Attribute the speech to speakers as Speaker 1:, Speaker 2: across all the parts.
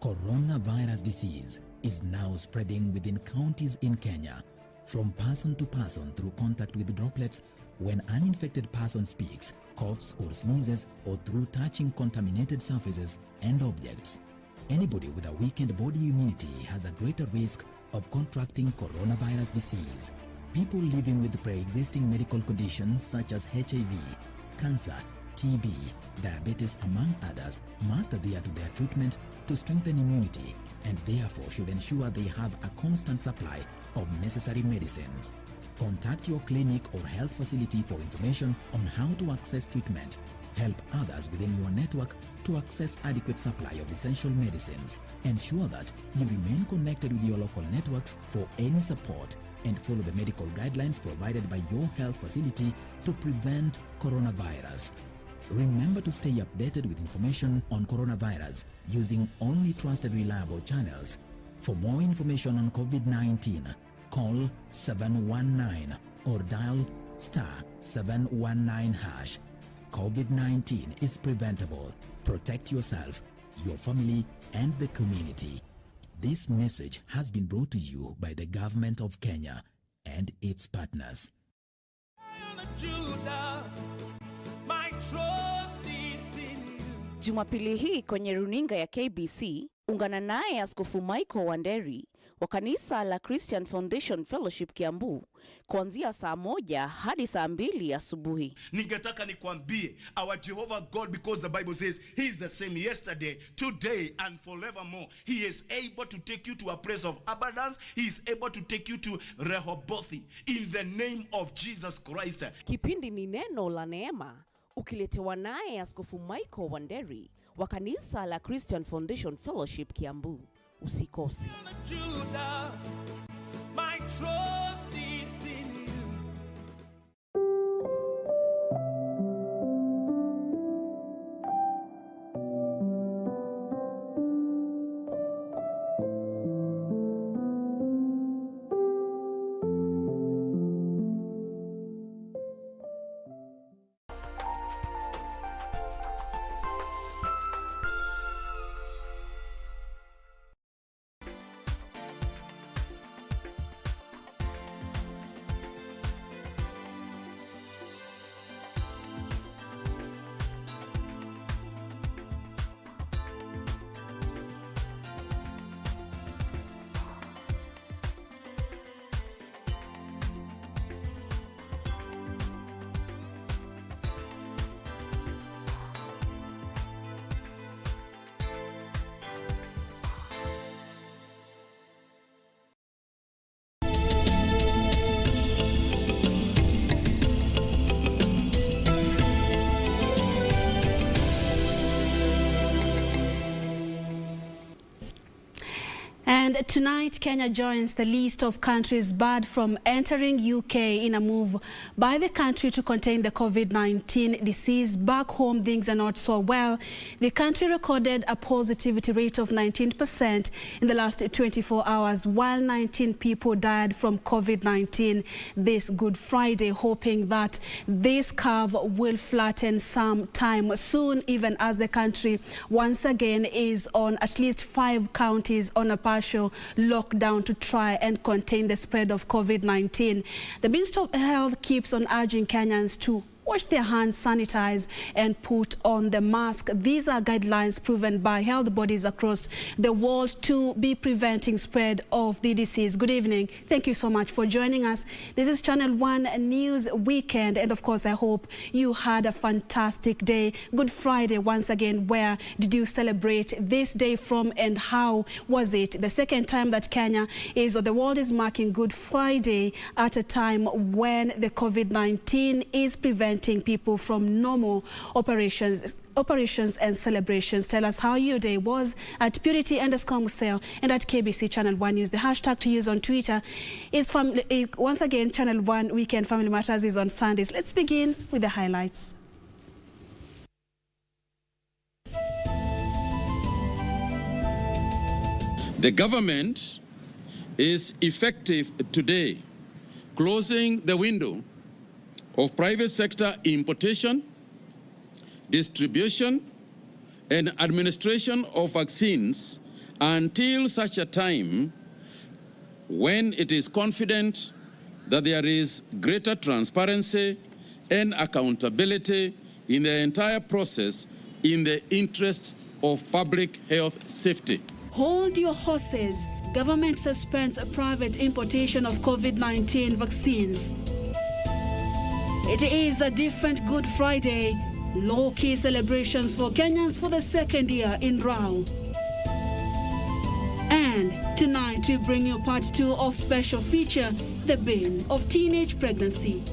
Speaker 1: Coronavirus disease is now spreading within counties in Kenya, from person to person through contact with droplets when an infected person speaks, coughs or sneezes, or through touching contaminated surfaces and objects. Anybody with a weakened body immunity has a greater risk of contracting coronavirus disease. People living with pre-existing medical conditions such as HIV, cancer, TB, diabetes among others must adhere to their treatment to strengthen immunity and therefore should ensure they have a constant supply of necessary medicines. Contact your clinic or health facility for information on how to access treatment. Help others within your network to access adequate supply of essential medicines. Ensure that you remain connected with your local networks for any support and follow the medical guidelines provided by your health facility to prevent coronavirus. Remember to stay updated with information on coronavirus using only trusted reliable channels. For more information on COVID-19, call 719 or dial *719#. COVID-19 is preventable. Protect yourself, your family, and the community. This message has been brought to you by the Government of Kenya and its partners.
Speaker 2: Jumapili hii kwenye runinga ya KBC, ungana naye Askofu Michael Wanderi wa kanisa la Christian Foundation Fellowship Kiambu kuanzia saa 1 hadi saa 2 asubuhi.
Speaker 3: Ningetaka nikwambie, our Jehovah God, because the Bible says he is the same yesterday, today and forevermore. He is able to take you to a place of abundance. He is able to take you to Rehoboth in the name of Jesus Christ.
Speaker 2: Kipindi ni neno la neema, ukiletewa naye Askofu Michael Wanderi wa kanisa la Christian Foundation Fellowship Kiambu. Usikose. My trust is in you.
Speaker 4: And tonight, Kenya joins the list of countries barred from entering UK in a move by the country to contain the COVID-19 disease. Back home, things are not so well. The country recorded a positivity rate of 19% in the last 24 hours, while 19 people died from COVID-19 this Good Friday, hoping that this curve will flatten sometime soon, even as the country once again is on at least 5 counties on a partial lockdown to try and contain the spread of COVID-19. The Minister of Health keeps on urging Kenyans to wash their hands, sanitize, and put on the mask. These are guidelines proven by health bodies across the world to be preventing spread of the disease. Good evening. Thank you so much for joining us. This is Channel 1 News Weekend, and of course, I hope you had a fantastic day. Good Friday once again. Where did you celebrate this day from, and how was it? The second time that Kenya is, or the world is, marking Good Friday at a time when the COVID-19 is preventing people from normal operations and celebrations. Tell us how your day was at Purity_Museo and at KBC Channel 1 News. The hashtag to use on Twitter is once again Channel 1 Weekend. Family Matters is on Sundays. Let's begin with the highlights.
Speaker 5: The government is effective today, closing the window of private sector importation, distribution, and administration of vaccines until such a time when it is confident that there is greater transparency and accountability in the entire process in the interest of public health safety.
Speaker 4: Hold your horses. Government suspends private importation of COVID-19 vaccines. It is a different Good Friday. Low-key celebrations for Kenyans for the second year in row. And tonight we bring you part 2 of special feature, The Bane of Teenage Pregnancy.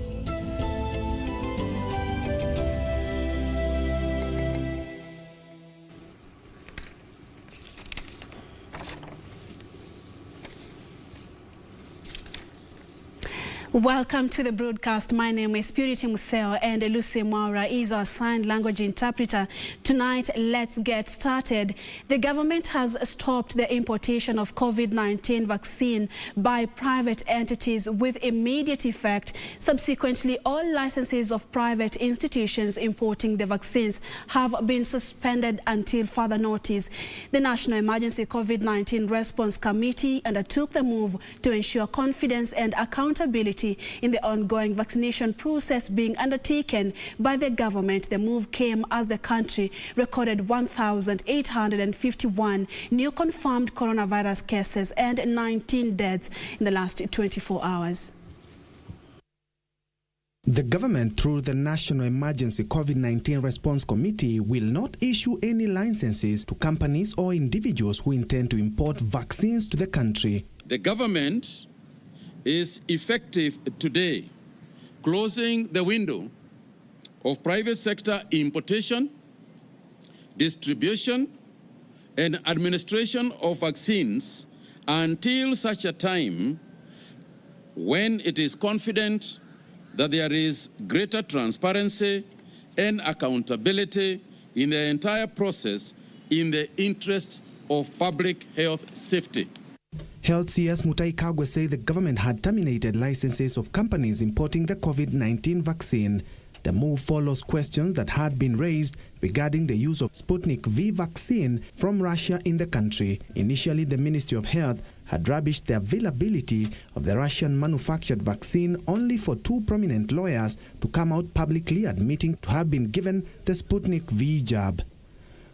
Speaker 4: Welcome to the broadcast. My name is Purity Museo and Lucy Maura is our sign language interpreter. Tonight, let's get started. The government has stopped the importation of COVID-19 vaccine by private entities with immediate effect. Subsequently, all licenses of private institutions importing the vaccines have been suspended until further notice. The National Emergency COVID-19 Response Committee undertook the move to ensure confidence and accountability in the ongoing vaccination process being undertaken by the government. The move came as the country recorded 1,851 new confirmed coronavirus cases and 19 deaths in the last 24 hours.
Speaker 6: The government, through the National Emergency COVID-19 Response Committee, will not issue any licenses to companies or individuals who intend to import vaccines to the country.
Speaker 5: The government is effective today, closing the window of private sector importation, distribution, and administration of vaccines until such a time when it is confident that there is greater transparency and accountability in the entire process in the interest of public health safety.
Speaker 6: Health CS Mutai Kagwe say the government had terminated licenses of companies importing the COVID-19 vaccine. The move follows questions that had been raised regarding the use of Sputnik V vaccine from Russia in the country. Initially, the Ministry of Health had rubbished the availability of the Russian-manufactured vaccine, only for 2 prominent lawyers to come out publicly admitting to have been given the Sputnik V jab.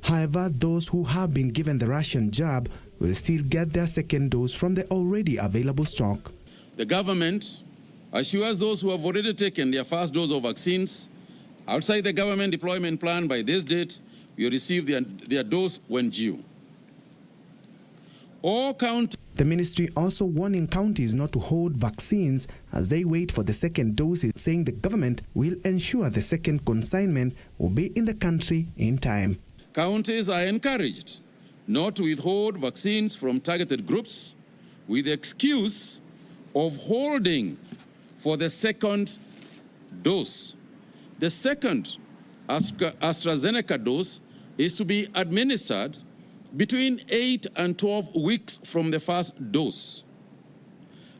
Speaker 6: However, those who have been given the Russian jab will still get their second dose from the already available stock.
Speaker 5: The government assures those who have already taken their first dose of vaccines outside the government deployment plan by this date will receive their dose when due.
Speaker 6: The ministry also warning counties not to hold vaccines as they wait for the second doses, saying the government will ensure the second consignment will be in the country in time.
Speaker 5: Counties are encouraged not to withhold vaccines from targeted groups with the excuse of holding for the second dose. The second AstraZeneca dose is to be administered between 8 and 12 weeks from the first dose.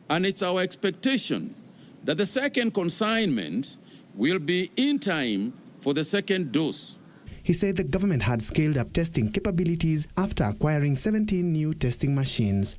Speaker 5: And it's our expectation that the second consignment will be in time for the second dose.
Speaker 6: He said the government had scaled up testing capabilities after acquiring 17 new testing machines.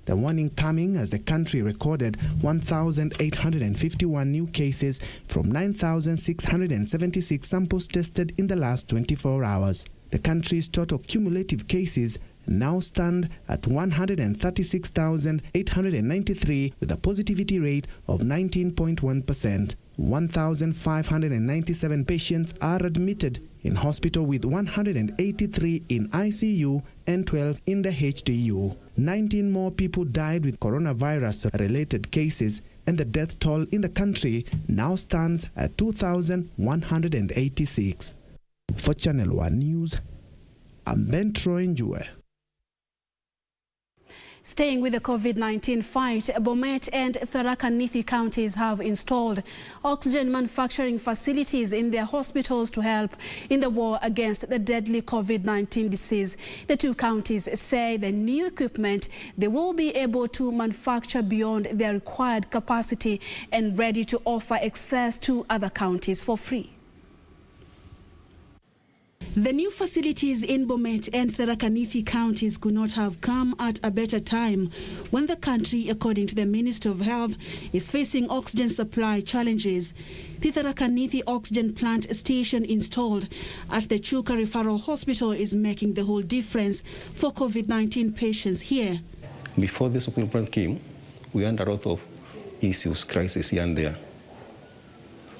Speaker 6: The warning coming as the country recorded 1,851 new cases from 9,676 samples tested in the last 24 hours. The country's total cumulative cases now stand at 136,893 with a positivity rate of 19.1%. 1,597 patients are admitted in hospital, with 183 in ICU and 12 in the HDU. 19 more people died with coronavirus-related cases, and the death toll in the country now stands at 2,186. For Channel 1 News, I'm Ben Troy Njue.
Speaker 4: Staying with the COVID-19 fight, Bomet and Tharaka Nithi counties have installed oxygen manufacturing facilities in their hospitals to help in the war against the deadly COVID-19 disease. The 2 counties say the new equipment they will be able to manufacture beyond their required capacity and ready to offer access to other counties for free. The new facilities in Bomet and Tharaka Nithi counties could not have come at a better time when the country, according to the Minister of Health, is facing oxygen supply challenges. The Tharaka Nithi oxygen plant station installed at the Chuka Referral Hospital is making the whole difference for COVID-19 patients here.
Speaker 7: Before this oxygen plant came, we had a lot of issues, crises here and there.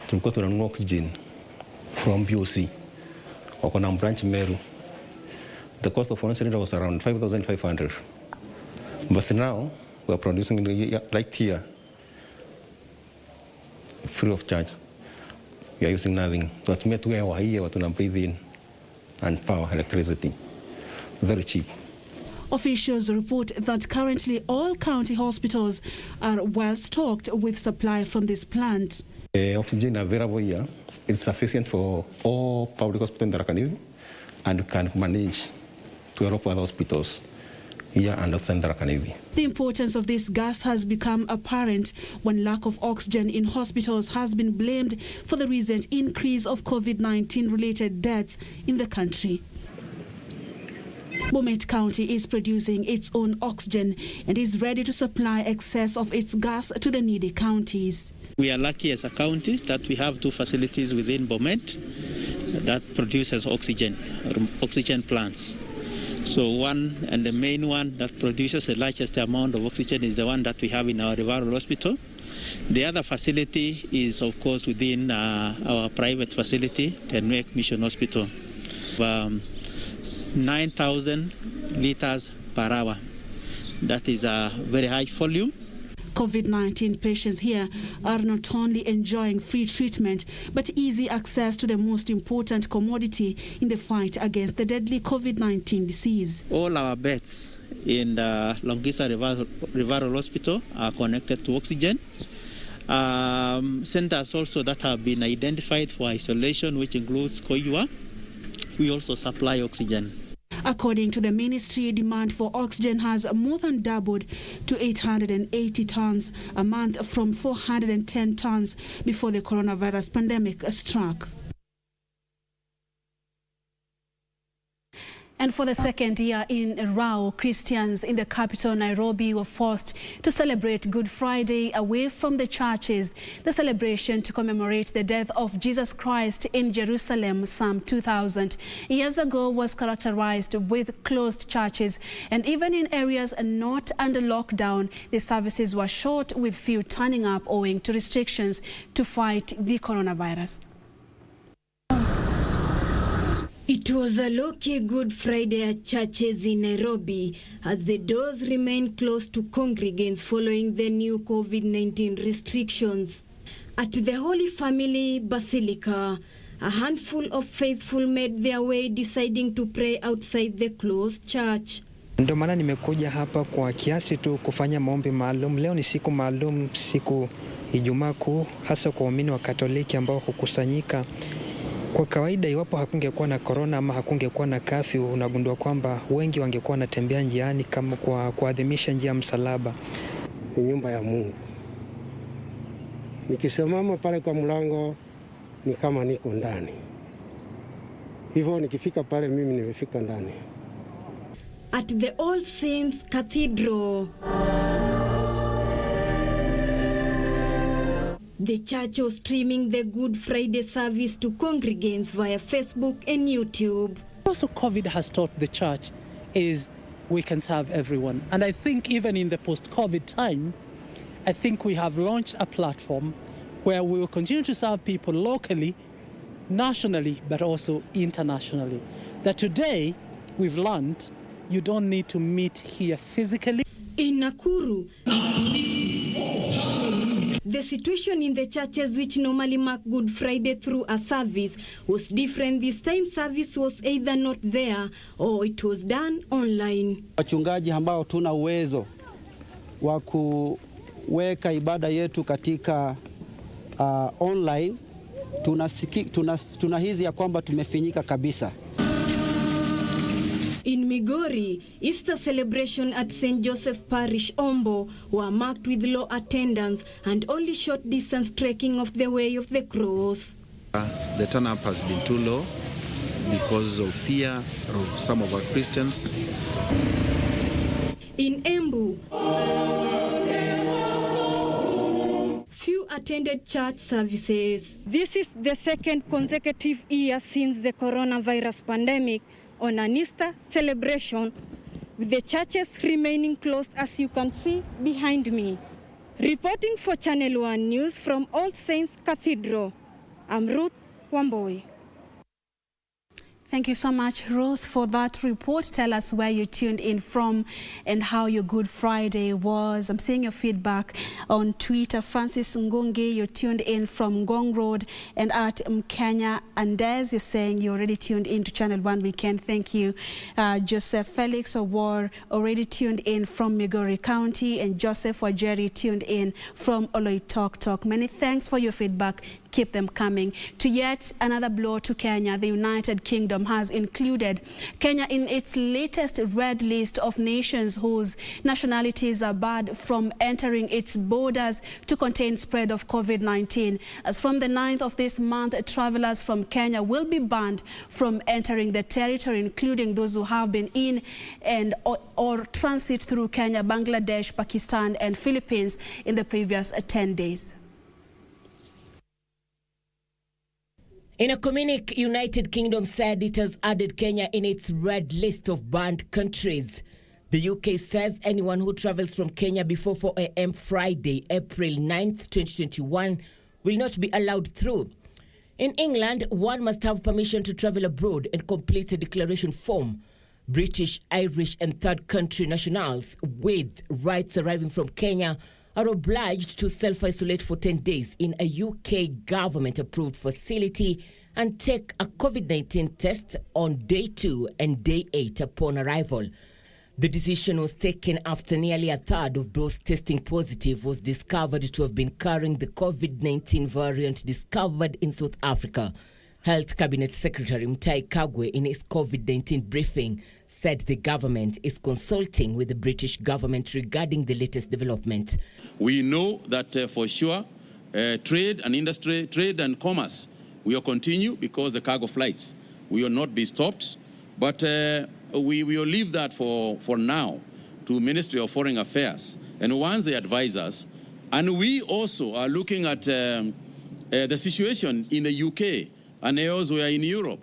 Speaker 7: Tulikuwa tunanunua oxygen from BOC. On branch Meru, the cost of one cylinder was around 5,500. But now we are producing right here, free of charge. We are using nothing. Tunatumia tu hewa hii watu na breathe in and power, electricity. Very cheap.
Speaker 4: Officials report that currently all county hospitals are well stocked with supply from this plant.
Speaker 7: Oxygen available here. It's sufficient for all public hospitals in Tharaka Nithi, and can manage to help other hospitals here and outside Tharaka Nithi.
Speaker 4: The importance of this gas has become apparent when lack of oxygen in hospitals has been blamed for the recent increase of COVID-19 related deaths in the country. Bomet County is producing its own oxygen and is ready to supply excess of its gas to the needy counties.
Speaker 8: We are lucky as a county that we have two facilities within Bomet that produces oxygen plants. So one, and the main one that produces the largest amount of oxygen, is the one that we have in our referral hospital. The other facility is, of course, within our private facility, the Nwek Mission Hospital. 9,000 liters per hour. That is a very high volume.
Speaker 4: COVID-19 patients here are not only enjoying free treatment, but easy access to the most important commodity in the fight against the deadly COVID-19 disease.
Speaker 8: All our beds in the Longisa Referral Hospital are connected to oxygen. Centers also that have been identified for isolation, which includes Koyua, we also supply oxygen.
Speaker 4: According to the ministry, demand for oxygen has more than doubled to 880 tons a month from 410 tons before the coronavirus pandemic struck. And for the second year in a row, Christians in the capital Nairobi were forced to celebrate Good Friday away from the churches. The celebration to commemorate the death of Jesus Christ in Jerusalem some 2,000 years ago was characterized with closed churches, and even in areas not under lockdown, the services were short with few turning up owing to restrictions to fight the coronavirus.
Speaker 9: It was a low-key Good Friday at churches in Nairobi as the doors remained closed to congregants following the new COVID-19 restrictions. At the Holy Family Basilica, a handful of faithful made their way, deciding to pray outside the closed church.
Speaker 10: Ndio maana nimekuja hapa kwa kiasi tu kufanya maombi maalum. Leo ni siku maalum, siku Ijumaa Kuu, hasa kwa waumini wa Katoliki ambao hukusanyika. Kwa kawaida iwapo hakungekuwa na corona ama hakungekuwa na curfew, unagundua kwamba wengi wangekuwa wanatembea njiani kama kwa kuadhimisha njia ya msalaba.
Speaker 11: Ni nyumba ya Mungu. Nikisimama pale kwa mlango ni kama niko ndani. Hivyo nikifika pale mimi nimefika ndani.
Speaker 9: At the All Saints Cathedral, the church was streaming the Good Friday service to congregants via Facebook and YouTube.
Speaker 12: Also, COVID has taught the church is we can serve everyone. And I think even in the post-COVID time, I think we have launched a platform where we will continue to serve people locally, nationally, but also internationally. That today we've learned you don't need to meet here physically.
Speaker 9: In Nakuru, the situation in the churches which normally mark Good Friday through a service was different. This time service was either not there or it was done online.
Speaker 13: Wachungaji ambao tuna uwezo wa kuweka ibada yetu katika online, tunahisi ya kwamba tumefinyika kabisa.
Speaker 9: In Migori, Easter celebration at St. Joseph Parish, Ombo, were marked with low attendance and only short distance trekking of the way of the cross.
Speaker 14: The turn-up has been too low. because of fear of some of our Christians.
Speaker 9: In Embu, few attended church services. This is the second consecutive year since the coronavirus pandemic on an Easter celebration, with the churches remaining closed, as you can see behind me. Reporting for Channel 1 News from All Saints Cathedral, I'm Ruth Wamboi.
Speaker 4: Thank you so much, Ruth, for that report. Tell us where you tuned in from and how your Good Friday was. I'm seeing your feedback on Twitter. Francis Ngungi, you tuned in from Ngong Road, and at Mkenya Andes, you're saying you already tuned in to Channel 1 Weekend. Thank you. Joseph Felix Owar already tuned in from Migori County, and Joseph Wajeri tuned in from Oloitoktok. Many thanks for your feedback. Keep them coming. To yet another blow to Kenya, the United Kingdom has included Kenya in its latest red list of nations whose nationalities are barred from entering its borders to contain spread of COVID-19. As from the 9th of this month, travelers from Kenya will be banned from entering the territory, including those who have been in and or transit through Kenya, Bangladesh, Pakistan, and Philippines in the previous 10 days.
Speaker 15: In a communique, United Kingdom said it has added Kenya in its red list of banned countries. The UK says anyone who travels from Kenya before 4 a.m. Friday, April 9th, 2021, will not be allowed through. In England, one must have permission to travel abroad and complete a declaration form. British, Irish, and third country nationals with rights arriving from Kenya are obliged to self-isolate for 10 days in a UK government-approved facility and take a COVID-19 test on day 2 and day 8 upon arrival. The decision was taken after nearly a third of those testing positive was discovered to have been carrying the COVID-19 variant discovered in South Africa. Health Cabinet Secretary Mutahi Kagwe, in his COVID-19 briefing, said the government is consulting with the British government regarding the latest development.
Speaker 5: We know that for sure, trade and industry, trade and commerce will continue because the cargo flights will not be stopped. But we will leave that for now to Ministry of Foreign Affairs. And once they advise us, and we also are looking at the situation in the UK and elsewhere in Europe.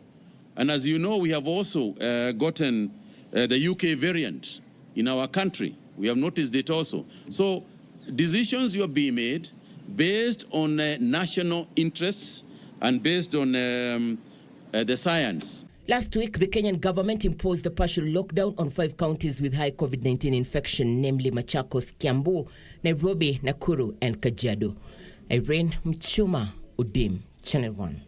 Speaker 5: And as you know, we have also gotten the UK variant in our country. We have noticed it also. So decisions will be made based on national interests and based on the science.
Speaker 15: Last week, the Kenyan government imposed a partial lockdown on 5 counties with high COVID-19 infection, namely Machakos, Kiambu, Nairobi, Nakuru, and Kajiado. Irene Mchuma, Udim, Channel 1.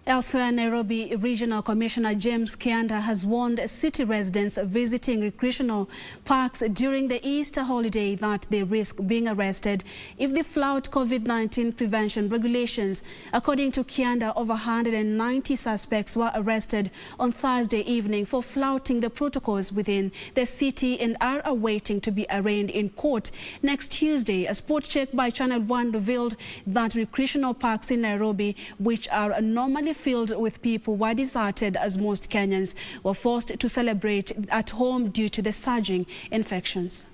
Speaker 4: Elsewhere, Nairobi Regional Commissioner James Kianda has warned city residents visiting recreational parks during the Easter holiday that they risk being arrested if they flout COVID-19 prevention regulations. According to Kianda, over 190 suspects were arrested on Thursday evening for flouting the protocols within the city and are awaiting to be arraigned in court next Tuesday. A spot check by Channel 1 revealed that recreational parks in Nairobi, which are normally filled with people, were deserted as most Kenyans were forced to celebrate at home due to the surging infections.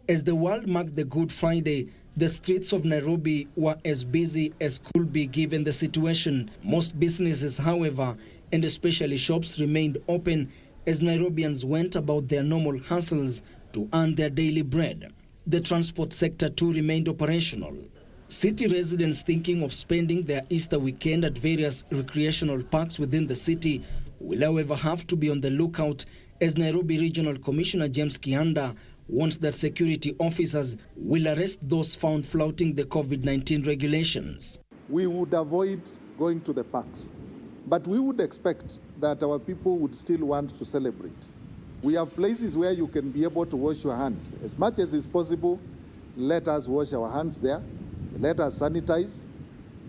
Speaker 16: As the world marked the Good Friday, the streets of Nairobi were as busy as could be given the situation. Most businesses, however, and especially shops, remained open as Nairobians went about their normal hustles to earn their daily bread. The transport sector too remained operational. City residents thinking of spending their Easter weekend at various recreational parks within the city will, however, have to be on the lookout, as Nairobi Regional Commissioner James Kianda warns that security officers will arrest those found flouting the COVID-19 regulations.
Speaker 17: We would avoid going to the parks, but we would expect that our people would still want to celebrate. We have places where you can be able to wash your hands. As much as is possible, let us wash our hands there. Let us sanitize.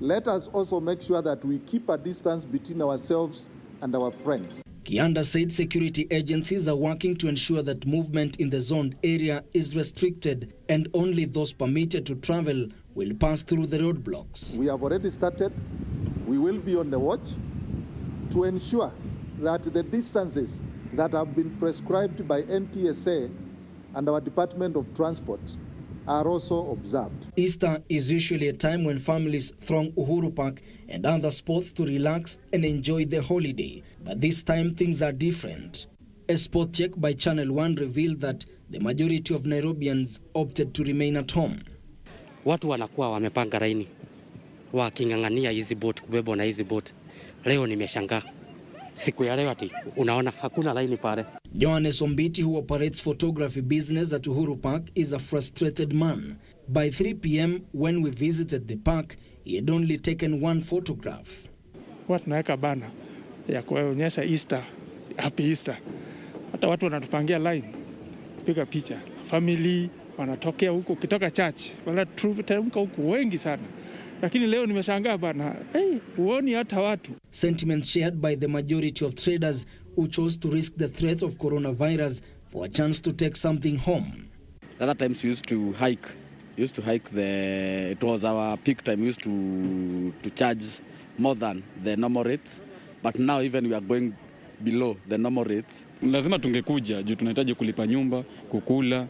Speaker 17: Let us also make sure that we keep a distance between ourselves and our friends.
Speaker 16: Kianda said security agencies are working to ensure that movement in the zoned area is restricted and only those permitted to travel will pass through the roadblocks.
Speaker 17: We have already started We will be on the watch to ensure that the distances that have been prescribed by NTSA and our Department of Transport are also observed.
Speaker 16: Easter is usually a time when families throng Uhuru Park and other spots to relax and enjoy the holiday. But this time things are different. A spot check by Channel 1 revealed that the majority of Nairobians opted to remain at home.
Speaker 18: Watu wanakuwa wamepanga laini wakingangania hizi boat, kubebwa na hizi boat. Leo nimeshangaa. Siku ya leo ati unaona hakuna laini pale.
Speaker 16: Johannes Ombiti, who operates photography business at Uhuru Park, is a frustrated man. By 3 p.m. when we visited the park, he had only taken one photograph.
Speaker 19: Watu naweka bana ya kuonyesha Easter, happy Easter. Hata watu wanatupangia line piga picha. Family wanatokea huko ukitoka church, wala teremka huko wengi sana. Lakini leo nimeshangaa bana, huoni hata watu.
Speaker 16: Sentiments shared by the majority of traders who chose to risk the threat of coronavirus for a chance to take something home.
Speaker 5: Other times we used to hike. It was our peak time. We used to charge more than the normal rates. But now even we are going below the normal rates.
Speaker 19: Lazima tungekuja juu tunahitaji kulipa nyumba, kukula.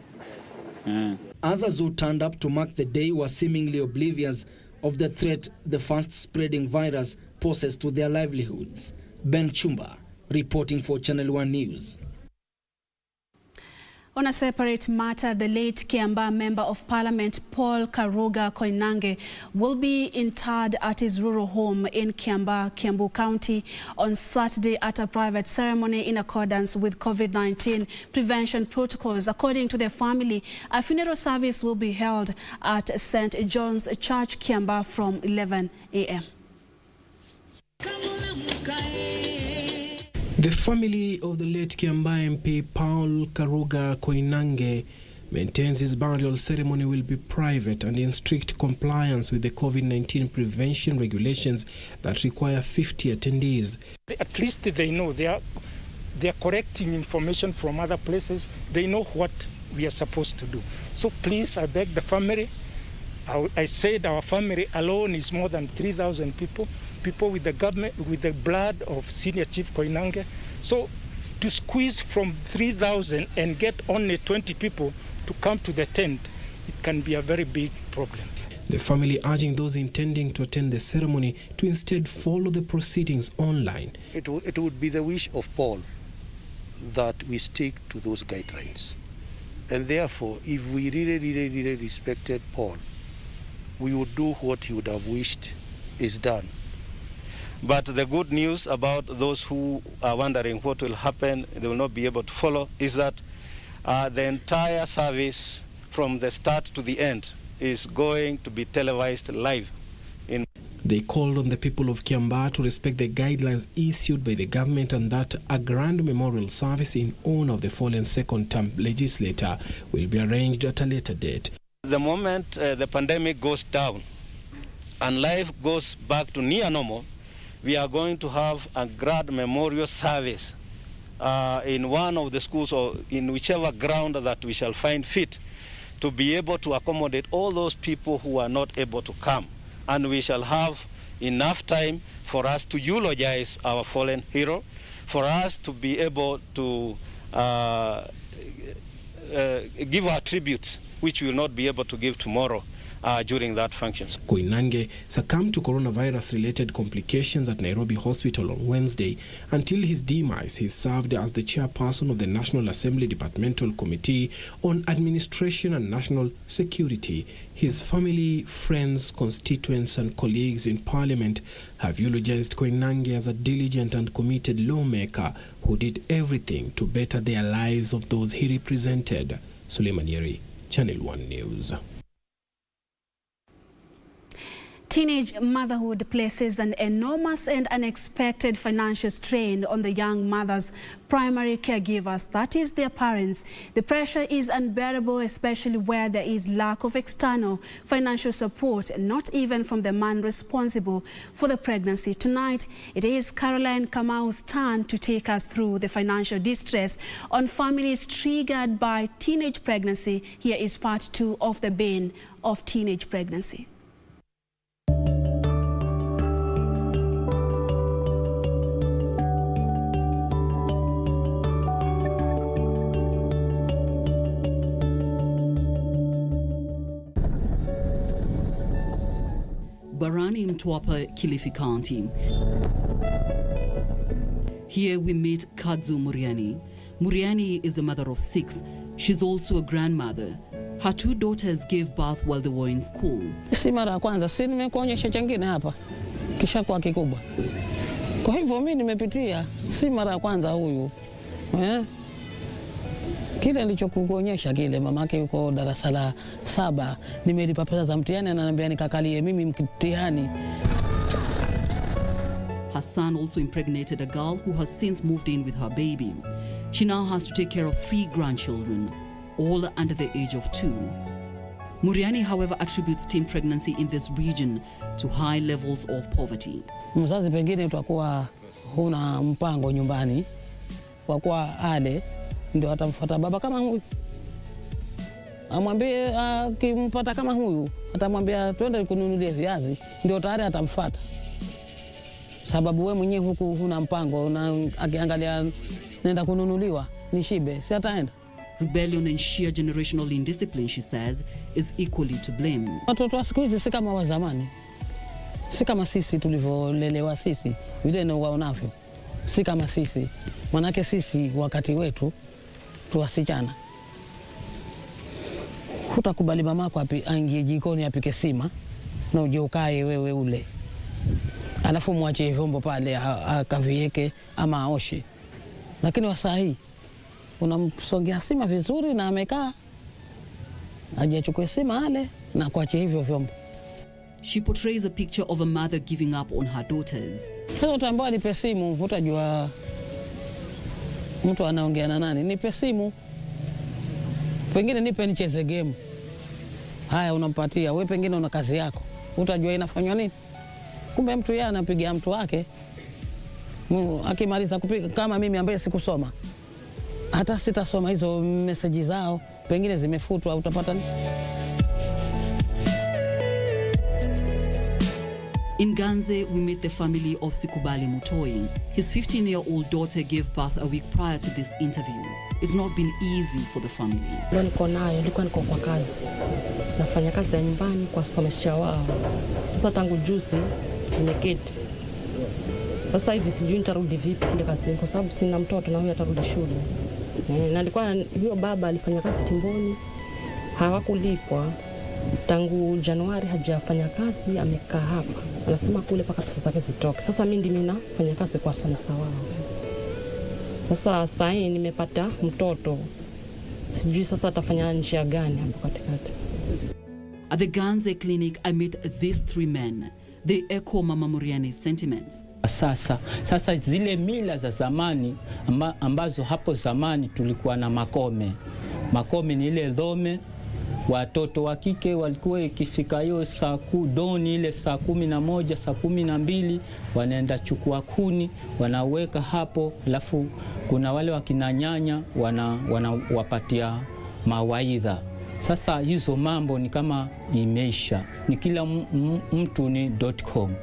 Speaker 16: Others who turned up to mark the day were seemingly oblivious of the threat the fast-spreading virus poses to their livelihoods. Ben Chumba, reporting for Channel 1 News.
Speaker 4: On a separate matter, the late Kiambaa Member of Parliament Paul Karuga Koinange will be interred at his rural home in Kiambaa, Kiambu County on Saturday at a private ceremony in accordance with COVID-19 prevention protocols. According to the family, a funeral service will be held at St. John's Church, Kiambaa from 11 a.m.
Speaker 6: The family of the late Kiambaa MP Paul Karuga Koinange maintains his burial ceremony will be private and in strict compliance with the COVID-19 prevention regulations that require 50 attendees.
Speaker 19: At least they know they are collecting information from other places. They know what we are supposed to do. So please, I beg the family. I said our family alone is more than 3,000 people. People with the government, with the blood of Senior Chief Koinange. So to squeeze from 3,000 and get only 20 people to come to the tent, it can be a very big problem.
Speaker 6: The family urging those intending to attend the ceremony to instead follow the proceedings online.
Speaker 20: It would be the wish of Paul that we stick to those guidelines. And therefore, if we really respected Paul, we would do what he would have wished is done. But the good news about those who are wondering what will happen, they will not be able to follow, is that the entire service from the start to the end is going to be televised live.
Speaker 6: They called on the people of Kiambaa to respect the guidelines issued by the government and that a grand memorial service in honor of the fallen second-term legislator will be arranged at a later date.
Speaker 20: The moment the pandemic goes down and life goes back to near normal, we are going to have a grand memorial service in one of the schools or in whichever ground that we shall find fit to be able to accommodate all those people who are not able to come. And we shall have enough time for us to eulogize our fallen hero, for us to be able to give our tributes, which we will not be able to give tomorrow during that function.
Speaker 6: Koinange succumbed to coronavirus-related complications at Nairobi Hospital on Wednesday. Until his demise, he served as the chairperson of the National Assembly Departmental Committee on Administration and National Security. His family, friends, constituents and colleagues in Parliament have eulogized Koinange as a diligent and committed lawmaker who did everything to better their lives of those he represented. Suleiman Yeri, Channel 1 News.
Speaker 4: Teenage motherhood places an enormous and unexpected financial strain on the young mother's primary caregivers, that is their parents. The pressure is unbearable, especially where there is lack of external financial support, not even from the man responsible for the pregnancy. Tonight, it is Caroline Kamau's turn to take us through the financial distress on families triggered by teenage pregnancy. Here is part 2 of the bane of teenage pregnancy.
Speaker 21: Barani, Mtwapa, Kilifi County. Here we meet Kadzu Muriani. Muriani is the mother of 6. She's also a grandmother. Her 2 daughters gave birth while they were in school.
Speaker 22: Si mara ya kwanza, si nimekuonyesha chengine hapa. Kisha kwa kikubwa. Kwa hivyo mimi nimepitia, si mara ya kwanza huyu. Kile nilichokuonyesha kile, mamake yuko darasa la 7, nimelipa pesa za mtihani, ananiambia nikakalie mimi mtihani.
Speaker 21: Her son also impregnated a girl who has since moved in with her baby. She now has to take care of 3 grandchildren, all under the age of 2. Muriani, however, attributes teen pregnancy in this region to high levels of poverty.
Speaker 22: Mzazi pengine utakuwa huna mpango nyumbani, kwa kuwa ale ndio atamfuata baba kama huyu. Amwambie akimpata kama huyu, atamwambia twende kununulia viazi, ndio tayari atamfuata. Sababu wewe mwenyewe huku huna mpango, na akiangalia nenda kununuliwa nishibe, si ataenda.
Speaker 21: Rebellion and sheer generational indiscipline, she says, is equally to blame.
Speaker 22: Watoto wa siku hizi si kama wa zamani. Si kama sisi tulivyolelewa sisi, vile na waonavyo. Si kama sisi. Manake sisi wakati wetu tuwasichana. Hutakubali mamako aingie jikoni apike sima na uje ukae wewe ule. Alafu mwache vyombo pale akavieke ama aoshe. Lakini wa saa hii unamsongea sima vizuri na amekaa, aje achukue sima ale na kuache hivyo vyombo.
Speaker 21: She portrays a picture of a mother giving up on her daughters.
Speaker 22: Sasa utaambiwa nipe simu, utajua mtu anaongea na nani. Nipe simu, pengine nipe nicheze game. Haya unampatia, wewe pengine una kazi yako, utajua inafanywa nini. Kumbe mtu yeye anapigia mtu wake, akimaliza kupiga, kama mimi ambaye sikusoma, hata sitasoma hizo message zao, pengine zimefutwa, utapata nini?
Speaker 21: In Ganze, we meet the family of Sikubali Mutoi. His 15-year-old daughter gave birth a week prior to this interview. It's not been easy for the family.
Speaker 23: Nilikuwa niko kwa kazi. Nafanya kazi ya nyumbani kwa somesha wao. Sasa tangu juzi nimeketi. Sasa hivi sijui nitarudi vipi kule kazini kwa sababu sina mtoto na huyu atarudi shule. Na alikuwa huyo baba alifanya kazi timboni. Hawakulipwa. Tangu Januari hajafanya kazi, amekaa hapa. Anasema kule paka pesa zake zitoke. Sasa mimi ndimi nafanya kazi kwa sanisa wao. Sasa hii nimepata mtoto. Sijui sasa atafanya njia gani hapo katikati.
Speaker 21: At the Ganze clinic, I met these 3 men. They echo Mama Muriani's sentiments.
Speaker 24: Sasa zile mila za zamani ambazo hapo zamani tulikuwa na makome. Makome ni ile dhome. Watoto wa kike walikuwa ikifika hiyo doni ile saa 11, saa 12 wanaenda chukua kuni, wanaweka hapo, alafu kuna wale wakina nyanya wanawapatia mawaidha. Sasa hizo mambo ni kama imeisha. Ni kila mtu ni .com.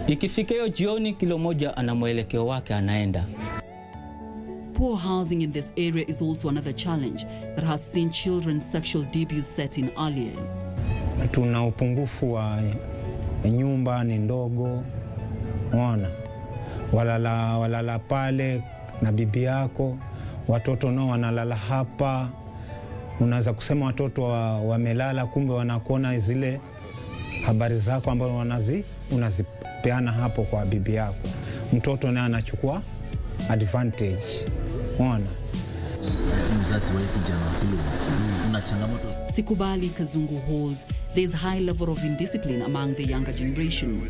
Speaker 24: Ikifika hiyo jioni kilo moja ana mwelekeo wake anaenda.
Speaker 21: Poor housing in this area is also another challenge that has seen children's sexual debut set in earlier.
Speaker 25: Tuna upungufu wa nyumba ni ndogo. Unaona? Walala pale na bibi yako, watoto nao wanalala hapa. Unaweza kusema watoto wamelala, kumbe wanakuona zile habari zako ambazo unazipeana hapo kwa bibi yako. Mtoto naye anachukua advantage. Unaona?
Speaker 26: Mzazi wa kijana huyo una changamoto.
Speaker 21: Sikubali Kazungu holds there's high level of indiscipline among the younger generation.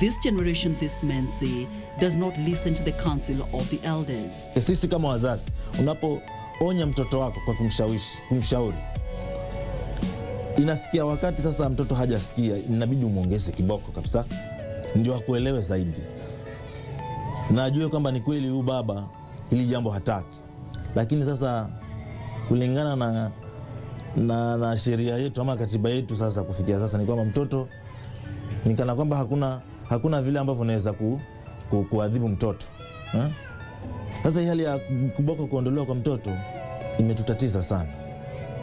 Speaker 21: This generation, these men say, does not listen to the counsel of the elders.
Speaker 26: Sisi kama wazazi, unapoonya mtoto wako kwa kumshauri, inafikia wakati sasa mtoto hajasikia, inabidi umuongeze kiboko kabisa ndio akuelewe zaidi. Na ajue kwamba ni kweli huyu baba hili jambo hataki. Lakini sasa kulingana na sheria yetu ama katiba yetu sasa kufikia sasa ni kwamba mtoto ni kana kwamba hakuna vile ambavyo unaweza kuadhibu mtoto. Sasa hii hali ya kuboko kuondolewa kwa mtoto imetutatiza sana.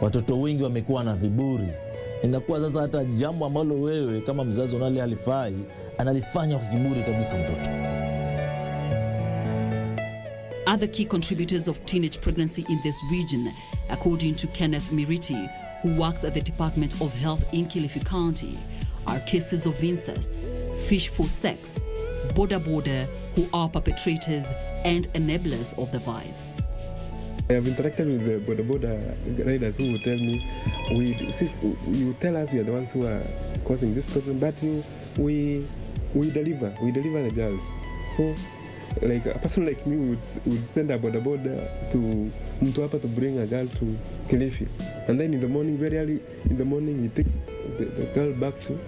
Speaker 26: Watoto wengi wamekuwa na viburi Inakuwa sasa hata jambo ambalo wewe kama mzazi unali halifai, analifanya kwa kiburi kabisa mtoto.
Speaker 21: Other key contributors of teenage pregnancy in this region, according to Kenneth Miriti, who works at the Department of Health in Kilifi County, are cases of incest, fish for sex, boda, who are perpetrators and enablers of the vice.
Speaker 1: I have interacted with the boda riders who will tell me, you tell us we are the ones who are causing this problem, but we deliver the girls. So, like a person like me would send a boda to Mtuapa to bring a girl to Kilifi, and then in the morning, very early in the morning, he takes the girl back to.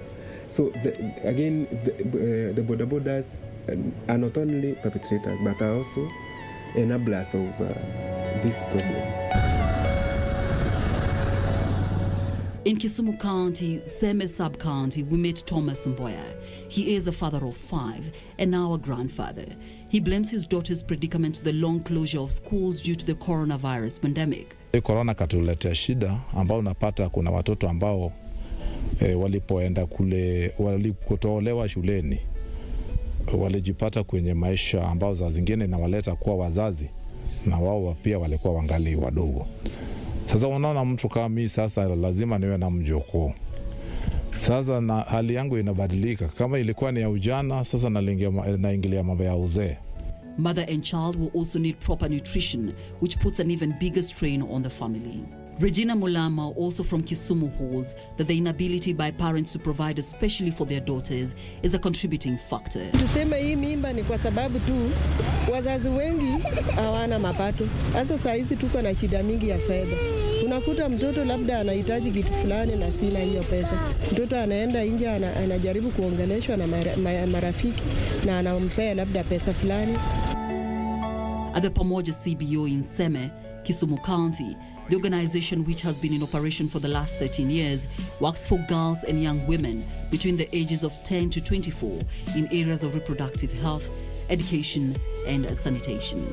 Speaker 1: So the bodas are not only perpetrators, but are also enablers of these problems.
Speaker 21: In Kisumu County, Seme Sub-County, we met Thomas Mboya. He is a father of 5 and now a grandfather. He blames his daughter's predicament to the long closure of schools due to the coronavirus pandemic.
Speaker 2: Corona katuletea shida ambao unapata kuna watoto ambao walipoenda kule, walipotolewa shuleni, walijipata kwenye maisha ambao za zingine na waleta kuwa wazazi na wao pia walikuwa wangali wadogo. Sasa unaona mtu kama mimi sasa lazima niwe na mjukuu. Sasa na hali yangu inabadilika. Kama ilikuwa ni ya ujana, sasa naingilia mambo ya uzee.
Speaker 21: Mother and child will also need proper nutrition, which puts an even bigger strain on the family. Regina Mulama, also from Kisumu, holds that the inability by parents to provide especially for their daughters is a contributing factor.
Speaker 3: Tuseme hii mimba ni kwa sababu tu wazazi wengi hawana mapato. Sasa saa hizi tuko na shida mingi ya fedha. Unakuta mtoto labda anahitaji kitu fulani na sina hiyo pesa. Mtoto anaenda nje anajaribu kuongeleshwa na marafiki na anampea labda pesa fulani.
Speaker 21: At the Pamoja CBO in Seme, Kisumu County, the organization, which has been in operation for the last 13 years, works for girls and young women between the ages of 10 to 24 in areas of reproductive health, education and sanitation.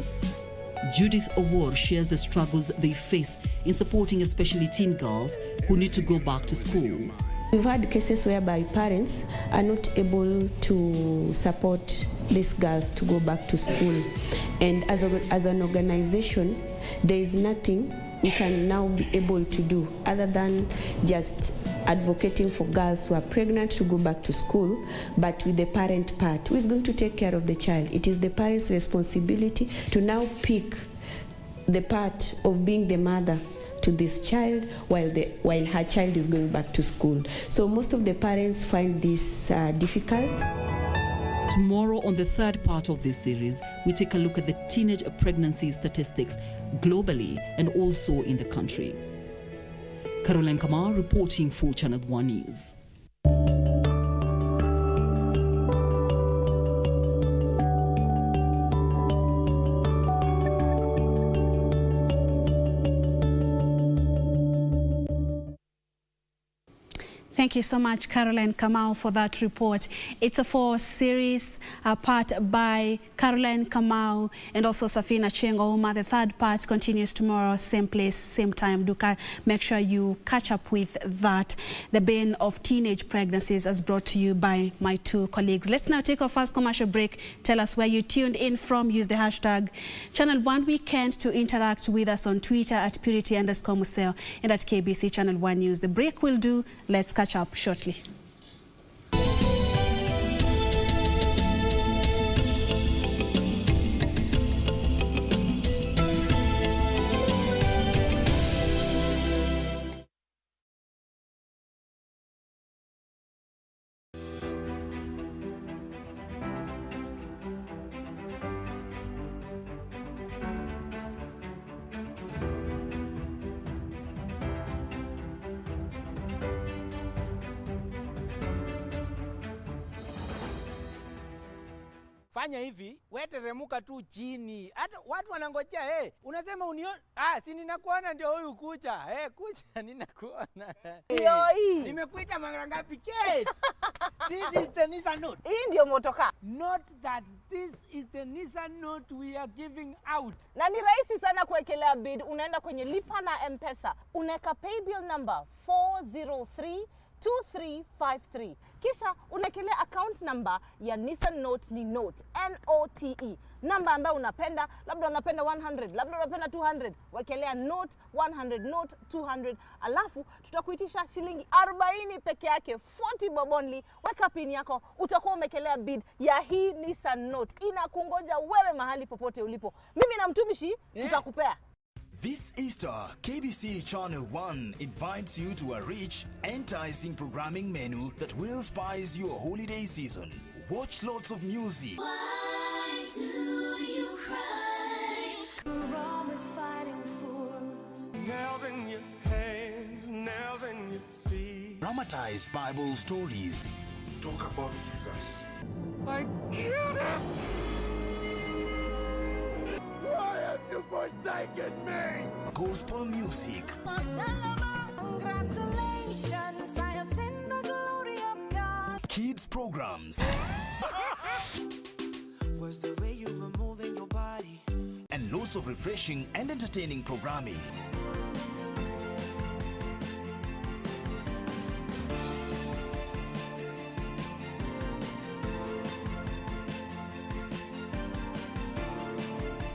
Speaker 21: Judith Owor shares the struggles they face in supporting especially teen girls who need to go back to school.
Speaker 7: We've had cases whereby parents are not able to support these girls to go back to school. And as an organization, there is nothing we can now be able to do other than just advocating for girls who are pregnant to go back to school, but with the parent part. Who is going to take care of the child? It is the parent's responsibility to now pick the part of being the mother to this child while her child is going back to school. So most of the parents find this difficult.
Speaker 21: Tomorrow, on the third part of this series, we take a look at the teenage pregnancy statistics globally and also in the country. Caroline Kamar reporting for Channel 1 News.
Speaker 4: Thank you so much, Caroline Kamau, for that report. It's a 4-series part by Caroline Kamau and also Safina Chengo. The third part continues tomorrow, same place, same time. Do make sure you catch up with that. The bane of teenage pregnancies is brought to you by my 2 colleagues. Let's now take our first commercial break. Tell us where you tuned in from. Use the hashtag Channel 1 Weekend to interact with us on Twitter at Purity_Museo and at KBC Channel 1 News. The break will do. Let's catch up shortly.
Speaker 8: Fanya hivi, wewe teremuka tu chini. Hata watu wanangojea, unasema unione. Si ninakuona ndio huyu kucha. Kucha ninakuona.
Speaker 10: Hii.
Speaker 8: Nimekuita mara ngapi Kate? This is the Nissan Note.
Speaker 10: Hii ndio motoka.
Speaker 8: Not that this is the Nissan Note we are giving out.
Speaker 10: Na ni rahisi sana kuwekelea bid. Unaenda kwenye lipa na M-Pesa. Unaweka paybill number 4032353. Kisha unakelea account number ya Nissan Note ni Note, N-O-T-E. Namba ambayo unapenda, labda unapenda 100, labda unapenda 200. Wekelea Note 100, Note 200. Alafu tutakuitisha shilingi 40 peke yake, 40 bob only. Weka pin yako, utakuwa umekelea bid ya hii Nissan Note. Inakungoja wewe mahali popote ulipo. Mimi na mtumishi tutakupea.
Speaker 11: This Easter, KBC Channel 1 invites you to a rich, enticing programming menu that will spice your holiday season. Watch lots of music.
Speaker 12: Why do you cry? Rome is fighting for us.
Speaker 11: Nails in your hands, nails in your feet. Dramatized Bible stories. Talk about Jesus.
Speaker 12: I killed him!
Speaker 11: Why have you forsaken me? Gospel music.
Speaker 12: Congratulations, I have seen the glory of God.
Speaker 11: Kids programs.
Speaker 12: Was the way you were moving your body.
Speaker 11: And lots of refreshing and entertaining programming.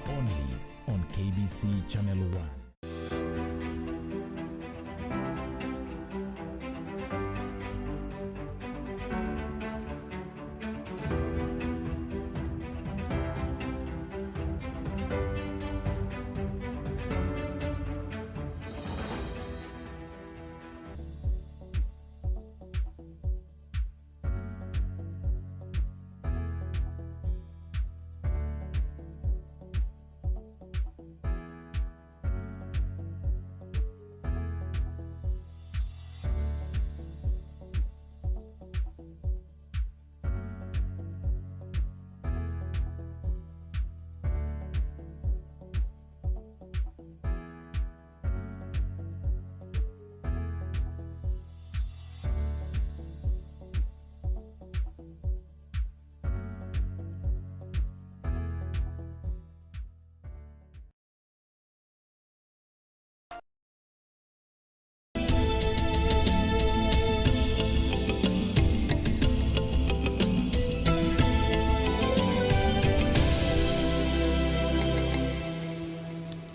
Speaker 13: Only on KBC Channel 1.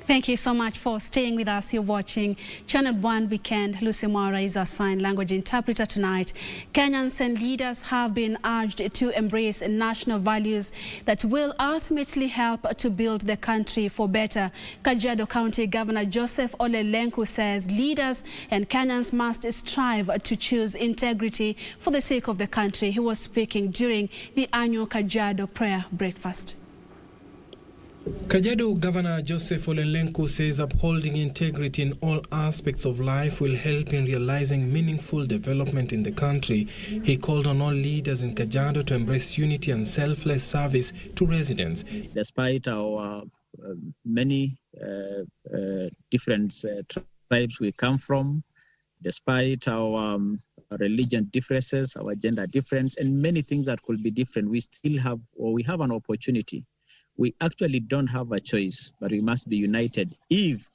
Speaker 4: Thank you so much for staying with us. You're watching Channel 1 Weekend. Lucy Mwara is our sign language interpreter tonight. Kenyans and leaders have been urged to embrace national values that will ultimately help to build the country for better. Kajiado County Governor Joseph Ole Lenku says leaders and Kenyans must strive to choose integrity for the sake of the country. He was speaking during the annual Kajiado prayer breakfast.
Speaker 14: Kajiado Governor Joseph Ole Lenku says upholding integrity in all aspects of life will help in realizing meaningful development in the country. He called on all leaders in Kajiado to embrace unity and selfless service to residents.
Speaker 27: Despite our many different tribes we come from, despite our religion differences, our gender difference, and many things that could be different, we still have, or we have an opportunity. We actually don't have a choice, but we must be united if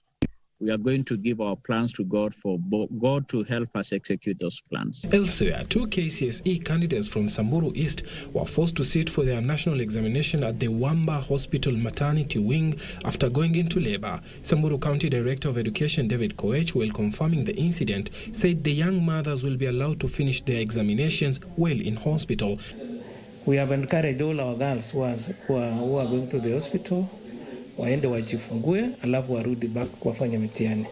Speaker 27: we are going to give our plans to God for God to help us execute those plans.
Speaker 14: Elsewhere, two KCSE candidates from Samburu East were forced to sit for their national examination at the Wamba Hospital maternity wing after going into labor. Samburu County Director of Education David Koech, while confirming the incident, said the young mothers will be allowed to finish their examinations while in hospital.
Speaker 28: We have encouraged all our girls who are going to the hospital, waende wajifungue, alafu warudi back wafanye mitihani.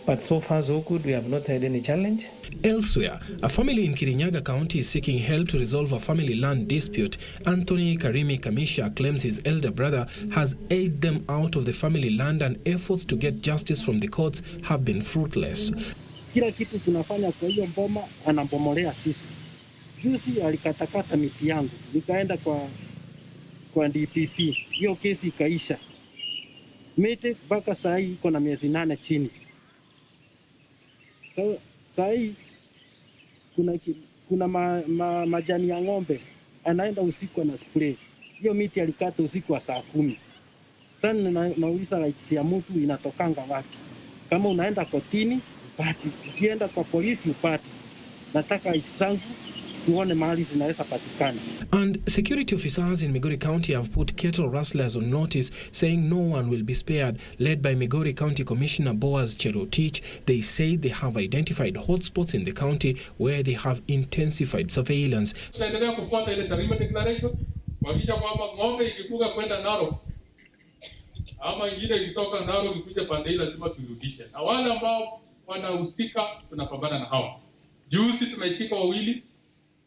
Speaker 28: But so far so good, we have not had any challenge.
Speaker 14: Elsewhere, a family in Kirinyaga County is seeking help to resolve a family land dispute. Anthony Karimi Kamisha claims his elder brother has aided them out of the family land and efforts to get justice from the courts have been fruitless.
Speaker 29: Kila kitu tunafanya kwa hiyo mboma anambomolea sisi. Juzi alikatakata miti yangu, nikaenda kwa kwa DPP, hiyo kesi ikaisha. Mete mpaka saa hii iko na miezi 8 chini. So saa hii kuna majani ya ng'ombe anaenda usiku na spray. Hiyo miti alikata usiku wa saa 10. Sasa nauliza rights ya mtu inatokanga wapi? Kama unaenda kotini upati, ukienda kwa polisi upati. Nataka isangu tuone mahali zinaweza patikana.
Speaker 14: And security officers in Migori County have put cattle rustlers on notice, saying no one will be spared. Led by Migori County Commissioner Boaz Cherotich, they say they have identified hotspots in the county where they have intensified surveillance.
Speaker 5: Tunaendelea kufuata ile Tarime Declaration, kuhakikisha kwamba ng'ombe ikifuga kwenda Narok ama ingine ikitoka Narok ikuje pande ile lazima tuirudishe. Na wale ambao wanahusika tunapambana na hao. Juzi tumeshika wawili,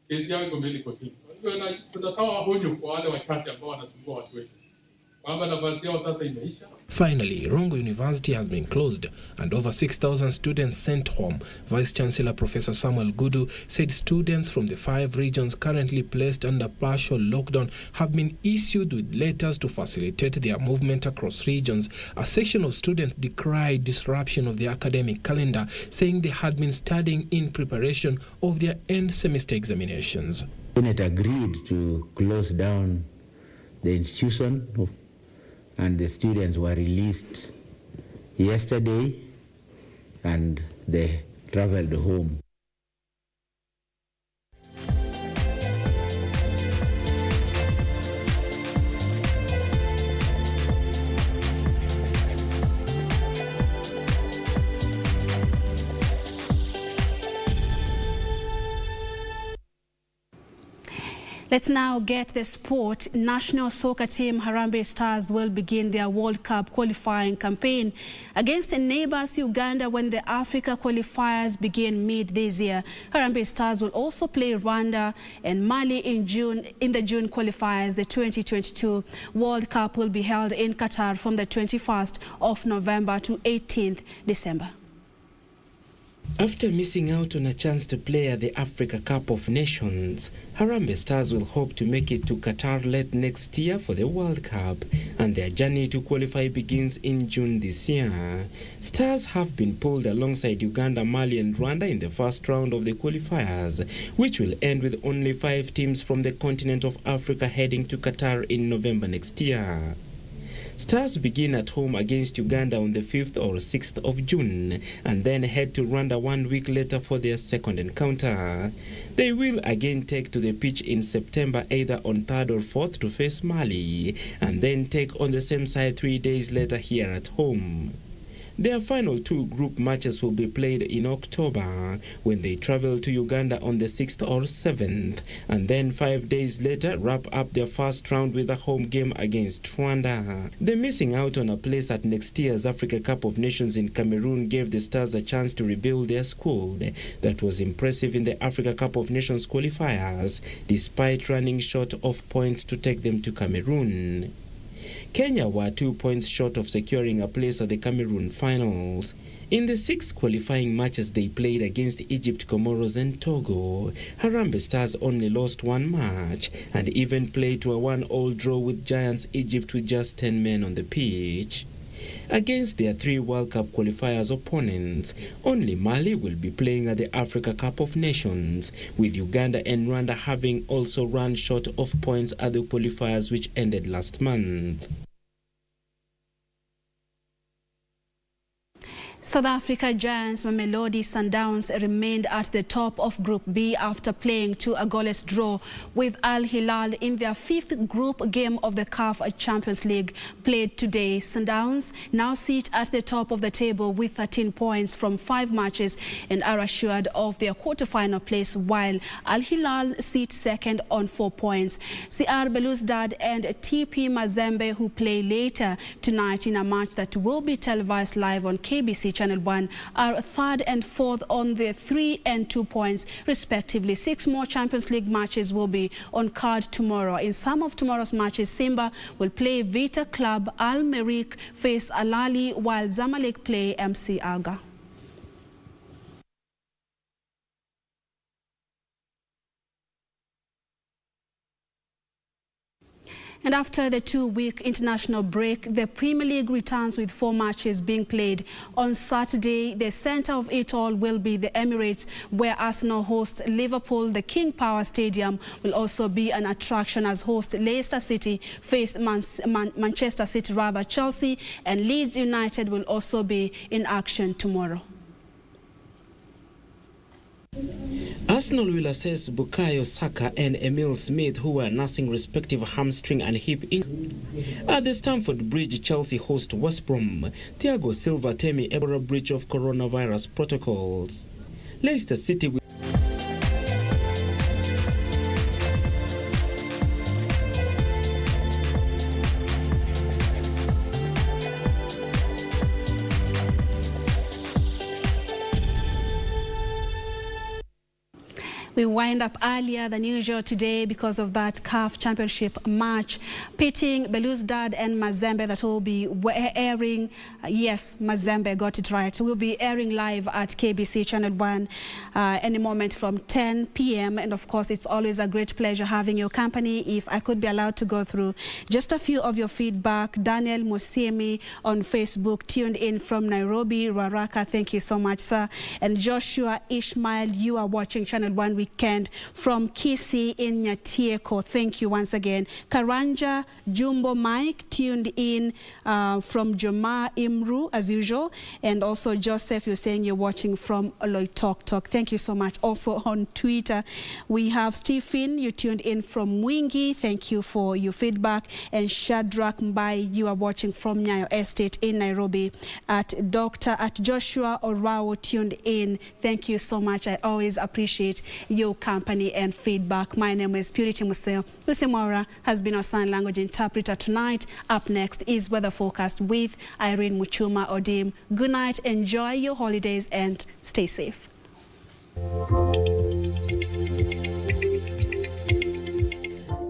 Speaker 5: kesi yao iko mbele kotini. Kwa hivyo tunatoa honyo kwa wale wachache ambao wanasumbua watu wetu. Kwamba nafasi yao sasa imeisha.
Speaker 14: Finally, Rongo University has been closed and over 6,000 students sent home. Vice Chancellor Professor Samuel Gudu said students from the 5 regions currently placed under partial lockdown have been issued with letters to facilitate their movement across regions. A section of students decried disruption of the academic calendar, saying they had been studying in preparation of their end semester examinations.
Speaker 6: It agreed to close down the institution and the students were released yesterday and they traveled home.
Speaker 4: Let's now get the sport. National soccer team Harambee Stars will begin their World Cup qualifying campaign against neighbors Uganda when the Africa qualifiers begin mid this year. Harambee Stars will also play Rwanda and Mali in the June qualifiers. The 2022 World Cup will be held in Qatar from the 21st of November to 18th December.
Speaker 9: After missing out on a chance to play at the Africa Cup of Nations, Harambee Stars will hope to make it to Qatar late next year for the World Cup, and their journey to qualify begins in June this year. Stars have been pulled alongside Uganda, Mali and Rwanda in the first round of the qualifiers, which will end with only 5 teams from the continent of Africa heading to Qatar in November next year. Stars begin at home against Uganda on the 5th or 6th of June and then head to Rwanda 1 week later for their second encounter. They will again take to the pitch in September either on 3rd or 4th to face Mali and then take on the same side 3 days later here at home. Their final 2 group matches will be played in October when they travel to Uganda on the 6th or 7th and then 5 days later wrap up their first round with a home game against Rwanda. The missing out on a place at next year's Africa Cup of Nations in Cameroon gave the Stars a chance to rebuild their squad that was impressive in the Africa Cup of Nations qualifiers despite running short of points to take them to Cameroon. Kenya were 2 points short of securing a place at the Cameroon finals. In the 6 qualifying matches they played against Egypt, Comoros and Togo, Harambee Stars only lost 1 match and even played to a 1-1 draw with Giants Egypt with just 10 men on the pitch. Against their 3 World Cup qualifiers opponents, only Mali will be playing at the Africa Cup of Nations, with Uganda and Rwanda having also run short of points at the qualifiers which ended last month.
Speaker 4: South Africa Giants Mamelodi Sundowns remained at the top of Group B after playing to a goalless draw with Al Hilal in their 5th group game of the CAF Champions League played today. Sundowns now sit at the top of the table with 13 points from 5 matches and are assured of their quarter-final place, while Al Hilal sits second on 4 points. CR Belouizdad and TP Mazembe, who play later tonight in a match that will be televised live on KBC Channel 1, are 3rd and 4th on their 3 and 2 points respectively. 6 more Champions League matches will be on card tomorrow. In some of tomorrow's matches, Simba will play Vita Club, Al Merrikh face Al Ahly, while Zamalek play MC Alger. And after the 2-week international break, the Premier League returns with 4 matches being played. On Saturday, the centre of it all will be the Emirates, where Arsenal hosts Liverpool. The King Power Stadium will also be an attraction as host Leicester City face Manchester City, Chelsea, and Leeds United will also be in action tomorrow.
Speaker 9: Arsenal will assess Bukayo Saka and Emil Smith, who are nursing respective hamstring and hip injuries. At the Stamford Bridge, Chelsea host West Brom. Thiago Silva Temi Ebora breach of coronavirus protocols. Leicester City will
Speaker 4: We wind up earlier than usual today because of that CAF Championship match pitting Belouizdad and Mazembe that will be airing. Yes, Mazembe got it right. We'll be airing live at KBC Channel 1 any moment from 10 p.m. And of course, it's always a great pleasure having your company. If I could be allowed to go through just a few of your feedback. Daniel Musiemi on Facebook tuned in from Nairobi. Waraka, thank you so much, sir. And Joshua Ishmael, you are watching Channel 1 Weekend from Kisii in Nyatieko. Thank you once again. Karanja Jumbo Mike tuned in from Joma Imru as usual. And also Joseph, you're saying you're watching from Oloitoktok. Thank you so much. Also on Twitter, we have Stephen, you tuned in from Mwingi. Thank you for your feedback. And Shadrach Mbai, you are watching from Nyayo Estate in Nairobi. At Joshua Orao tuned in. Thank you so much. I always appreciate your company and feedback. My name is Purity Museo. Lucy Maura has been our sign language interpreter tonight. Up next is weather forecast with Irene Muchuma Odim. Good night, enjoy your holidays and stay safe.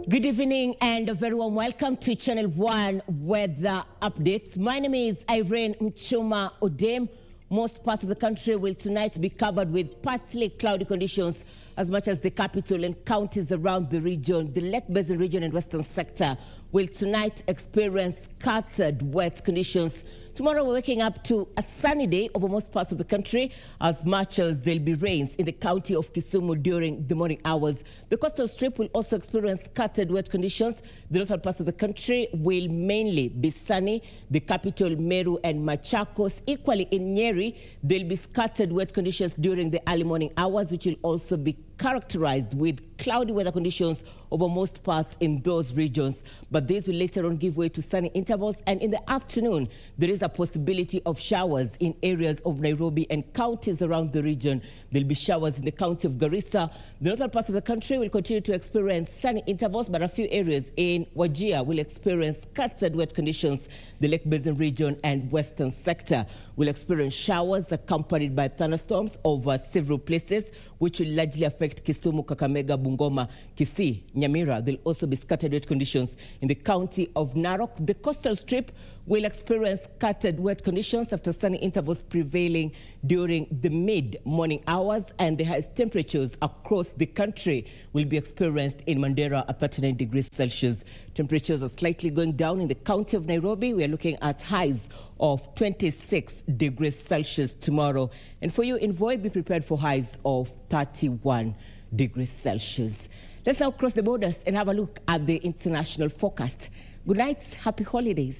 Speaker 15: Good evening and a very warm welcome to Channel 1 Weather Updates. My name is Irene Muchuma Odem. Most parts of the country will tonight be covered with partly cloudy conditions as much as the capital and counties around the region. The Lake Basin region and western sector will tonight experience scattered wet conditions. Tomorrow we're waking up to a sunny day over most parts of the country as much as there'll be rains in the county of Kisumu during the morning hours. The coastal strip will also experience scattered wet conditions. The northern parts of the country will mainly be sunny. The capital, Meru and Machakos. Equally in Nyeri, there'll be scattered wet conditions during the early morning hours, which will also be characterized with cloudy weather conditions over most parts in those regions. But these will later on give way to sunny intervals. And in the afternoon, there is a possibility of showers in areas of Nairobi and counties around the region. There'll be showers in the county of Garissa. The northern parts of the country will continue to experience sunny intervals, but a few areas in Wajir will experience scattered wet conditions. The Lake Basin region and western sector will experience showers accompanied by thunderstorms over several places, which will largely affect Kisumu, Kakamega, Bungoma, Kisii, Nyamira. There'll also be scattered wet conditions in the county of Narok. The coastal strip will experience scattered wet conditions after sunny intervals prevailing during the mid-morning hours, and the highest temperatures across the country will be experienced in Mandera at 39 degrees Celsius. Temperatures are slightly going down in the county of Nairobi. We are looking at highs of 26 degrees Celsius tomorrow. And for you in Voi, be prepared for highs of 31 degrees Celsius. Let's now cross the borders and have a look at the international forecast. Good night, happy holidays.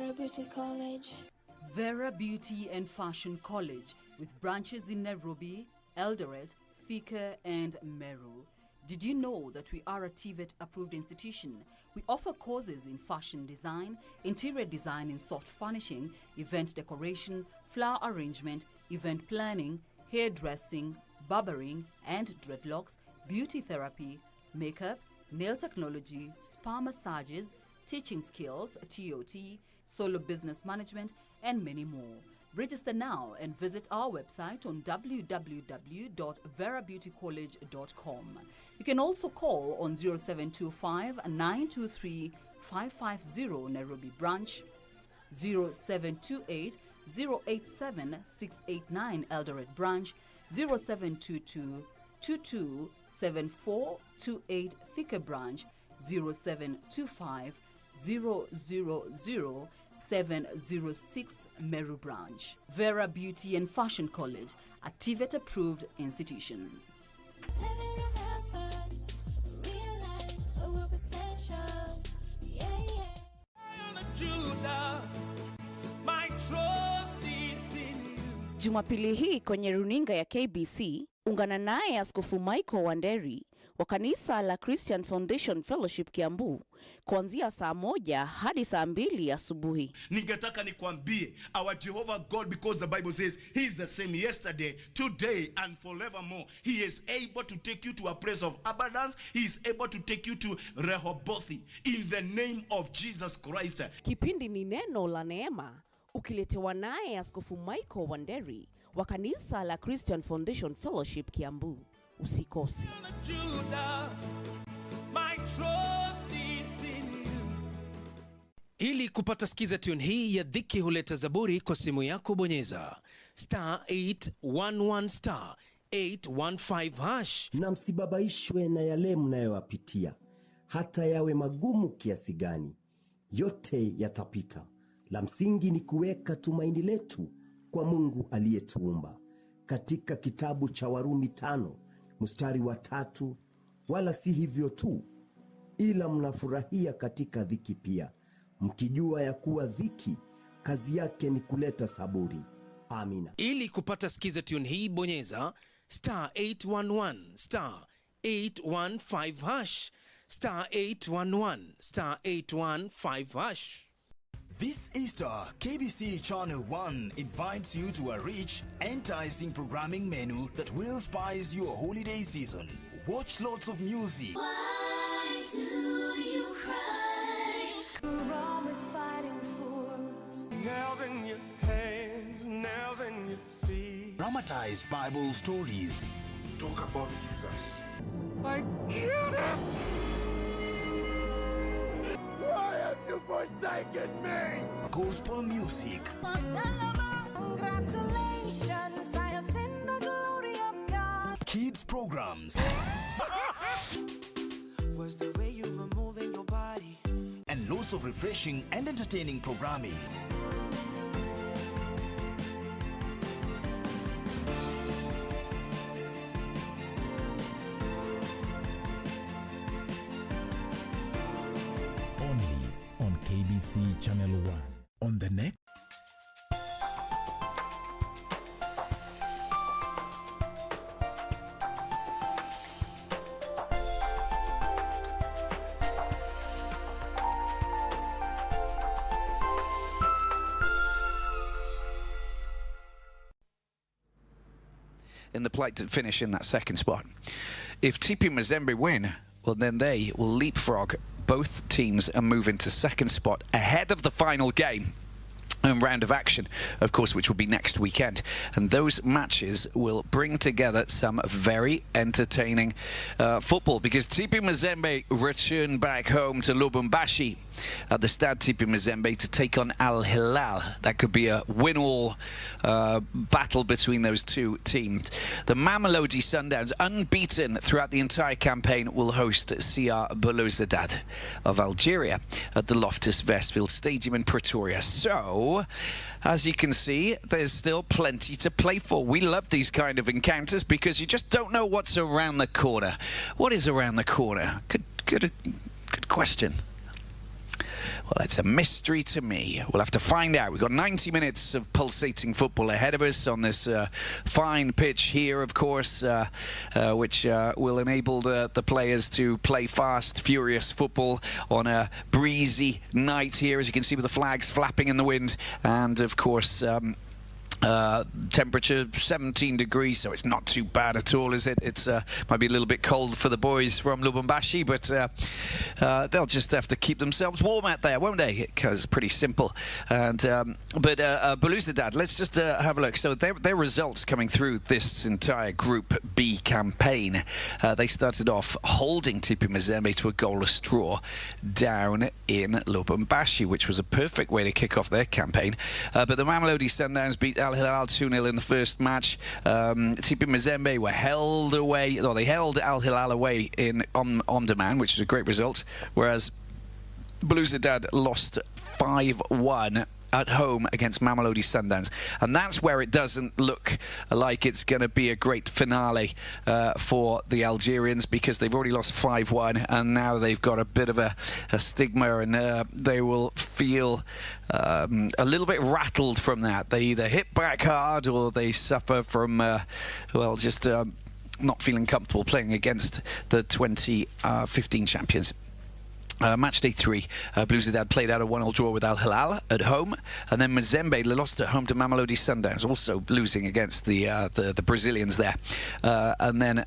Speaker 16: Vera Beauty College.
Speaker 21: Vera Beauty and Fashion College, with branches in Nairobi, Eldoret, Thika, and Meru. Did you know that we are a TVET-approved institution? We offer courses in fashion design, interior design in soft furnishing, event decoration, flower arrangement, event planning, hairdressing, barbering and dreadlocks, beauty therapy, makeup, nail technology, spa massages, teaching skills, TOT, solo business management, and many more. Register now and visit our website on www.verabeautycollege.com. You can also call on 0725 923 550 Nairobi branch, 0728 087 689 Eldoret branch, 0722 22 7428 Thika branch, 0725 000 706 Meru branch. Vera Beauty and Fashion College, a TVET approved institution.
Speaker 17: Jumapili hii kwenye runinga ya KBC, ungana naye Askofu Michael Wanderi wa kanisa la Christian Foundation Fellowship Kiambu kuanzia saa 1 hadi saa 2 asubuhi.
Speaker 18: Ningetaka nikwambie, our Jehovah God, because the Bible says he is the same yesterday, today and forevermore. He is able to take you to a place of abundance. He is able to take you to Rehoboth in the name of Jesus Christ.
Speaker 17: Kipindi ni neno la neema, ukiletewa naye Askofu Michael Wanderi wa kanisa la Christian Foundation Fellowship Kiambu. Usikose.
Speaker 19: Ili kupata skiza tune hii ya Dhiki Huleta Zaburi kwa simu yako, bonyeza *811 *815
Speaker 20: na msibabaishwe na yale mnayowapitia, hata yawe magumu kiasi gani, yote yatapita. La msingi ni kuweka tumaini letu kwa Mungu aliyetuumba. Katika kitabu cha Warumi 5:3, wala si hivyo tu, ila mnafurahia katika dhiki pia, mkijua ya kuwa dhiki kazi yake ni kuleta saburi. Amina.
Speaker 19: Ili kupata skiza tune hii, bonyeza *811 *815 *811 *815
Speaker 11: This Easter, KBC Channel 1 invites you to a rich, enticing programming menu that will spice your holiday season. Watch lots of music.
Speaker 12: Why do you cry? You're always fighting for
Speaker 22: nails in your hands, nails in your feet.
Speaker 11: Dramatized Bible stories.
Speaker 22: Talk about Jesus.
Speaker 12: I killed him!
Speaker 22: Why have you forsaken me?
Speaker 11: Gospel music.
Speaker 12: Congratulations, I have seen the glory of God.
Speaker 11: Kids programs.
Speaker 12: Was the way you were moving your body.
Speaker 11: And lots of refreshing and entertaining programming.
Speaker 13: Only on KBC Channel 1.
Speaker 11: On the next.
Speaker 23: In the plate to finish in that second spot. If TP Mazembe win, well, then they will leapfrog both teams and move into second spot ahead of the final game and round of action, of course, which will be next weekend. And those matches will bring together some very entertaining football, because TP Mazembe return back home to Lubumbashi at the Stade TP Mazembe to take on Al Hilal. That could be a win-all battle between those two teams. The Mamelodi Sundowns, unbeaten throughout the entire campaign, will host CR Belouizdad of Algeria at the Loftus Versfeld Stadium in Pretoria. So, as you can see, there's still plenty to play for. We love these kind of encounters because you just don't know what's around the corner. What is around the corner? Good question. Well, it's a mystery to me. We'll have to find out. We've got 90 minutes of pulsating football ahead of us on this fine pitch here, of course, which will enable the players to play fast, furious football on a breezy night here, as you can see with the flags flapping in the wind. And, of course, temperature 17 degrees, so it's not too bad at all, is it? It's might be a little bit cold for the boys from Lubumbashi, but they'll just have to keep themselves warm out there, won't they? Because it's pretty simple. And but Belouizdad, let's just have a look. So their results coming through this entire Group B campaign. They started off holding TP Mazembe to a goalless draw down in Lubumbashi, which was a perfect way to kick off their campaign. But the Mamelodi Sundowns beat Al Hilal 2-0 in the first match. TP Mazembe were held away, or they held Al Hilal away in on demand, which is a great result, whereas Belouizdad lost 5-1 at home against Mamelodi Sundowns. And that's where it doesn't look like it's going to be a great finale for the Algerians, because they've already lost 5-1 and now they've got a bit of a stigma, and they will feel a little bit rattled from that. They either hit back hard or they suffer from, well, just not feeling comfortable playing against the 2015 champions. Match day 3, Belouizdad played out a 1-1 draw with Al Hilal at home, and then Mazembe lost at home to Mamelodi Sundowns, also losing against the Brazilians there. And then